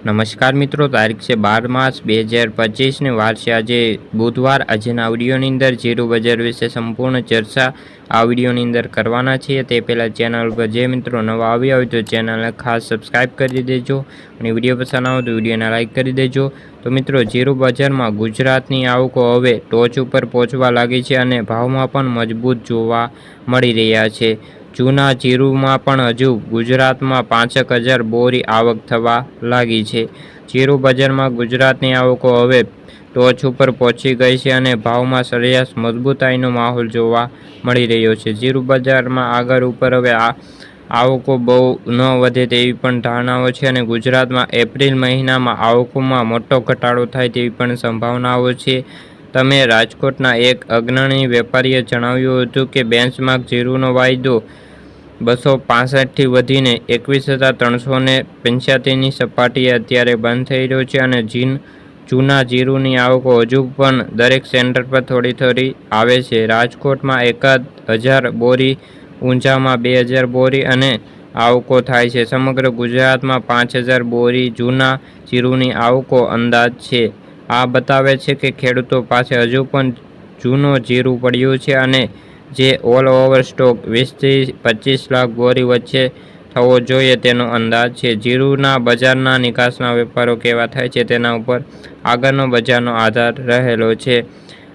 નમસ્કાર મિત્રો, તારીખ છે 12 માર્ચ 2025 વાર છે આજે બુધવાર। આજના વિડીયોની અંદર જીરું બજાર વિશે સંપૂર્ણ ચર્ચા આ વિડીયોની અંદર કરવાના છીએ। તે પહેલાં ચેનલ પર જે મિત્રો નવા આવ્યા હોય તો ચેનલને ખાસ સબસ્ક્રાઈબ કરી દેજો અને વિડીયો પસંદ આવે તો વિડીયોને લાઇક કરી દેજો। તો મિત્રો, જીરું બજારમાં ગુજરાતની આવકો હવે ટોચ ઉપર પહોંચવા લાગી છે અને ભાવમાં પણ મજબૂત જોવા મળી રહ્યા છે। જૂના જીરુમાં પણ હજુ ગુજરાતમાં 5,000 બોરી આવક થવા લાગી છે। જીરું બજારમાં ગુજરાતની આવકો હવે ટોચ ઉપર પહોંચી ગઈ છે અને ભાવમાં સરેરાશ મજબૂતાઈનો માહોલ જોવા મળી રહ્યો છે। જીરું બજારમાં આગળ ઉપર હવે આવકો બહુ ન વધે તેવી પણ ધારણાઓ છે અને ગુજરાતમાં એપ્રિલ મહિનામાં આવકોમાં મોટો ઘટાડો થાય તેવી પણ સંભાવનાઓ છે। તમે રાજકોટના એક અગ્રણી વેપારીએ જણાવ્યું હતું કે બેન્ચમાર્ક જીરુનો વાયદો 265થી વધીને 21,385ની સપાટીએ અત્યારે બંધ થઈ રહ્યો છે અને જૂના જીરુની આવકો હજુ પણ દરેક સેન્ટર પર થોડી થોડી આવે છે। રાજકોટમાં 1,000 બોરી, ઊંઝામાં 2,000 બોરી અને આવકો થાય છે। સમગ્ર ગુજરાતમાં 5,000 બોરી જૂના જીરુની આવકો અંદાજ છે। આ બતાવે છે કે ખેડૂતો પાસે હજુ પણ જૂનો જીરું પડ્યું છે અને જે ઓલ ઓવર સ્ટોક 20થી 25 લાખ બોરી વચ્ચે થવો જોઈએ તેનો અંદાજ છે। જીરુના બજારના નિકાસના વેપારો કેવા થાય છે તેના ઉપર આગળનો બજારનો આધાર રહેલો છે।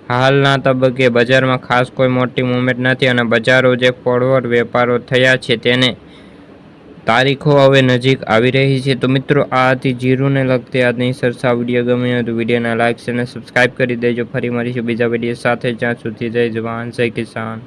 હાલના તબક્કે બજારમાં ખાસ કોઈ મોટી મૂવમેન્ટ નથી અને બજારો જે ફોરવર્ડ વેપારો થયા છે તેને તારીખો હવે નજીક આવી રહી છે। તો મિત્રો, આ હતી જીરુને લગતી આજની ચર્ચા। વિડીયો ગમ્યો હોય તો વિડીયોને લાઇક અને સબસ્ક્રાઈબ કરી દેજો। ફરી મળીશું બીજા વિડીયો સાથે, જ્યાં સુધી જય જવાન જય કિસાન।